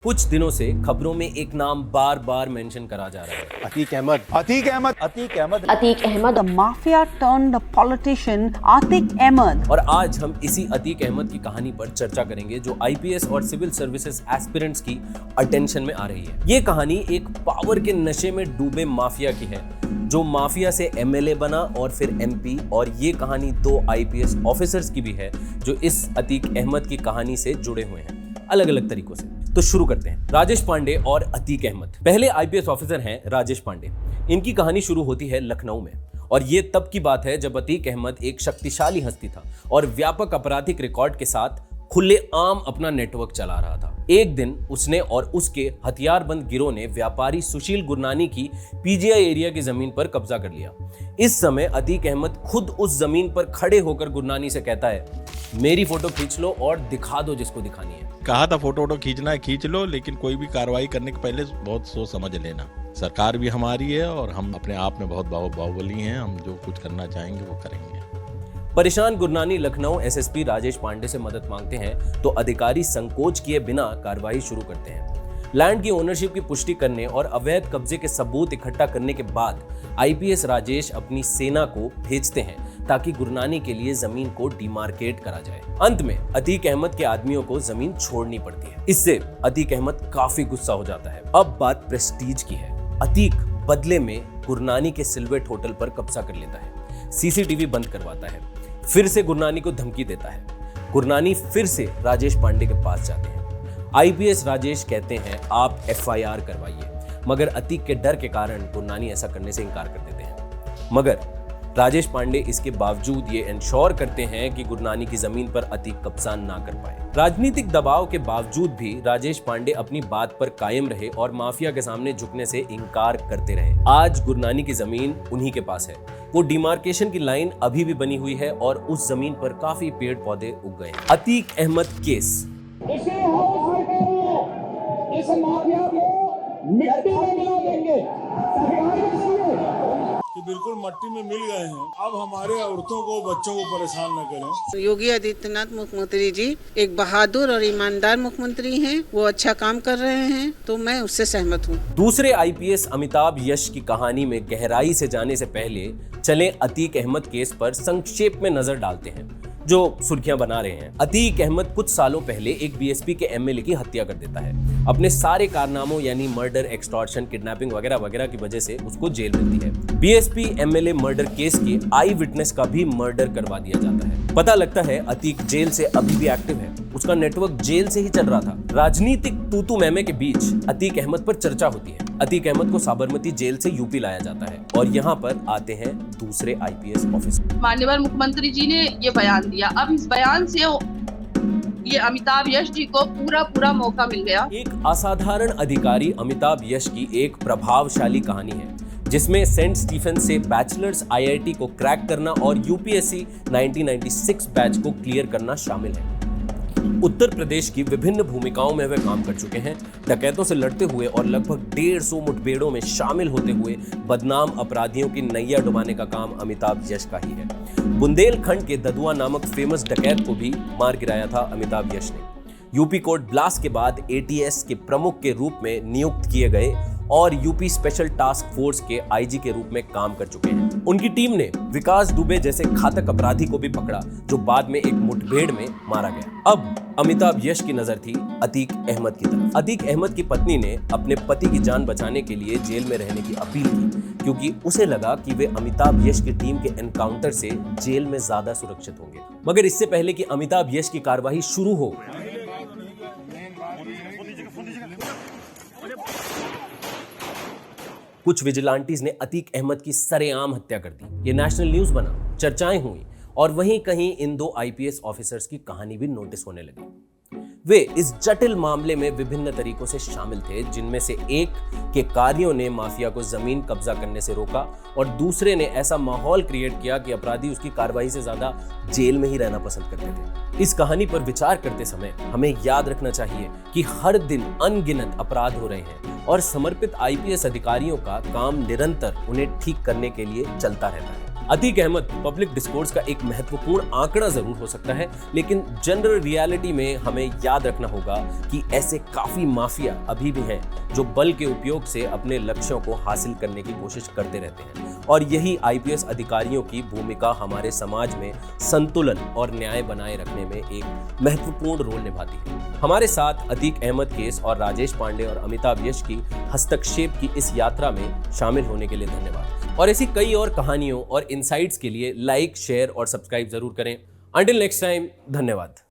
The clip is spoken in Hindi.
कुछ दिनों से खबरों में एक नाम बार बार मेंशन करा जा रहा है। Atiq Ahmad. Atiq Ahmed, the mafia turned politician Atiq Ahmed. और आज हम इसी अतीक अहमद की कहानी पर चर्चा करेंगे जो आईपीएस और सिविल सर्विसेज एस्पिरेंट्स की अटेंशन में आ रही है। ये कहानी एक पावर के नशे में डूबे माफिया की है जो माफिया से एमएलए बना और फिर एमपी, और ये कहानी दो आईपीएस ऑफिसर्स की भी है जो इस अतीक अहमद की कहानी से जुड़े हुए हैं अलग अलग तरीकों से। तो शुरू करते हैं। राजेश पांडे और अतीक अहमद। पहले आईपीएस ऑफिसर हैं राजेश पांडे। इनकी कहानी शुरू होती है लखनऊ में, और ये तब की बात है जब अतीक अहमद एक शक्तिशाली हस्ती था और व्यापक आपराधिक रिकॉर्ड के साथ खुलेआम अपना नेटवर्क चला रहा था। एक दिन उसने और उसके हथियारबंद गिरोह ने व्यापारी सुशील गुरनानी की पीजीआई एरिया की जमीन पर कब्जा कर लिया। इस समय अतीक अहमद खुद उस जमीन पर खड़े होकर गुरनानी से कहता है, मेरी फोटो खींच लो और दिखा दो जिसको दिखानी है। कहा था फोटो खींचना है खींच लो, लेकिन कोई भी कार्रवाई करने के पहले बहुत सोच समझ लेना। सरकार भी हमारी है और हम अपने आप में बहुत बाहुबली हैं। हम जो कुछ करना चाहेंगे वो करेंगे। परेशान गुरनानी लखनऊ एसएसपी राजेश पांडे से मदद मांगते हैं तो अधिकारी संकोच किए बिना कार्रवाई शुरू करते हैं। लैंड की ओनरशिप की पुष्टि करने और अवैध कब्जे के सबूत इकट्ठा करने के बाद आईपीएस राजेश अपनी सेना को भेजते हैं ताकि गुरनानी के लिए जमीन को डिमार्केट करा जाए। अंत में अतीक अहमद के आदमियों को जमीन छोड़नी पड़ती है। इससे अतीक अहमद काफी गुस्सा हो जाता है। अब बात प्रेस्टीज की है। अतीक बदले में गुरनानी के सिल्वेट होटल पर कब्जा कर लेता है, सीसीटीवी बंद करवाता है, फिर से गुरनानी को धमकी देता है। गुरनानी फिर से राजेश पांडे के पास जाते हैं। आईपीएस राजेश कहते हैं आप एफआईआर करवाइए, मगर अतीक के डर के कारण गुरनानी ऐसा करने से इनकार कर देते हैं। मगर राजेश पांडे इसके बावजूद ये इंश्योर करते हैं कि गुरनानी की जमीन पर अतीक कब्जा ना कर पाए। राजनीतिक दबाव के बावजूद भी राजेश पांडे अपनी बात पर कायम रहे और माफिया के सामने झुकने से इनकार करते रहे। आज गुरनानी की जमीन उन्हीं के पास है। वो डिमार्केशन की लाइन अभी भी बनी हुई है और उस जमीन पर काफी पेड़ पौधे उग गए हैं। अतीक अहमद केस। इस माफिया को मिट्टी में मिला देंगे। कि बिल्कुल मट्टी में मिल गए हैं। अब हमारे औरतों को बच्चों को परेशान न करें। योगी आदित्यनाथ मुख्यमंत्री जी एक बहादुर और ईमानदार मुख्यमंत्री हैं। वो अच्छा काम कर रहे हैं तो मैं उससे सहमत हूँ। दूसरे आईपीएस अमिताभ यश की कहानी में गहराई से जाने से पहले चले अतीक अहमद केस पर संक्षेप में नजर डालते हैं जो सुर्खियां बना रहे हैं। अतीक अहमद कुछ सालों पहले एक बीएसपी के एमएलए की हत्या कर देता है। अपने सारे कारनामों यानी मर्डर, एक्सटॉर्शन, किडनैपिंग वगैरह वगैरह की वजह से उसको जेल मिलती है। बीएसपी एमएलए मर्डर केस के आई विटनेस का भी मर्डर करवा दिया जाता है। पता लगता है अतीक जेल से अभी भी एक्टिव है। उसका नेटवर्क जेल से ही चल रहा था। राजनीतिक तूतू मैमे के बीच अतीक अहमद पर चर्चा होती है। अतीक अहमद को साबरमती जेल से यूपी लाया जाता है और यहाँ पर आते हैं दूसरे आईपीएस ऑफिसर। माननीय मुख्यमंत्री जी ने ये बयान दिया। अब इस बयान से ये अमिताभ यश जी को पूरा मौका मिल गया। एक असाधारण अधिकारी अमिताभ यश की एक प्रभावशाली कहानी है जिसमें सेंट स्टीफन से बैचलर्स आईआईटी को क्रैक करना और यूपीएससी 1996 बैच को क्लियर करना शामिल है। उत्तर प्रदेश की विभिन्न भूमिकाओं में वे काम कर चुके हैं। डकैतों से लड़ते हुए और लगभग 150 मुठभेड़ों में शामिल होते हुए बदनाम अपराधियों की नैया डुबाने का काम अमिताभ यश का ही है। बुंदेलखंड के ददुआ नामक फेमस डकैत को भी मार गिराया था अमिताभ यश ने। यूपी कोर्ट ब्लास्ट के बाद एटीएस के प्रमुख के रूप में नियुक्त किए गए और यूपी स्पेशल टास्क फोर्स के आईजी के रूप में काम कर चुके हैं। उनकी टीम ने विकास दुबे जैसे घातक अपराधी को भी पकड़ा जो बाद में एक मुठभेड़ में मारा गया। अब अमिताभ यश की नजर थी अतीक अहमद की तरफ। अतीक अहमद की पत्नी ने अपने पति की जान बचाने के लिए जेल में रहने की अपील की क्योंकि उसे लगा कि वे अमिताभ यश की टीम के एनकाउंटर से जेल में ज्यादा सुरक्षित होंगे। मगर इससे पहले कि अमिताभ यश की कार्यवाही शुरू हो, कुछ विजिलेंटीज ने अतीक अहमद की सरेआम हत्या कर दी। ये नेशनल न्यूज बना, चर्चाएं हुई और वहीं कहीं इन दो आईपीएस ऑफिसर्स की कहानी भी नोटिस होने लगी। वे इस जटिल मामले में विभिन्न तरीकों से शामिल थे, जिनमें से एक के कार्यों ने माफिया को जमीन कब्जा करने से रोका और दूसरे ने ऐसा माहौल क्रिएट किया कि अपराधी उसकी कार्रवाई से ज्यादा जेल में ही रहना पसंद करते थे। इस कहानी पर विचार करते समय हमें याद रखना चाहिए कि हर दिन अनगिनत अपराध हो रहे हैं और समर्पित आईपीएस अधिकारियों का काम निरंतर उन्हें ठीक करने के लिए चलता रहता है। अतीक अहमद पब्लिक डिस्कोर्स का एक महत्वपूर्ण आंकड़ा जरूर हो सकता है, लेकिन जनरल रियलिटी में हमें याद रखना होगा कि ऐसे काफी माफिया अभी भी हैं जो बल के उपयोग से अपने लक्ष्यों को हासिल करने की कोशिश करते रहते हैं। और यही आईपीएस अधिकारियों की भूमिका हमारे समाज में संतुलन और न्याय बनाए रखने में एक महत्वपूर्ण रोल निभाती है। हमारे साथ अतीक अहमद केस और राजेश पांडे और अमिताभ यश की हस्तक्षेप की इस यात्रा में शामिल होने के लिए धन्यवाद। और ऐसी कई और कहानियों और इनसाइट्स के लिए लाइक, शेयर और सब्सक्राइब जरूर करें। अंटिल नेक्स्ट टाइम, धन्यवाद।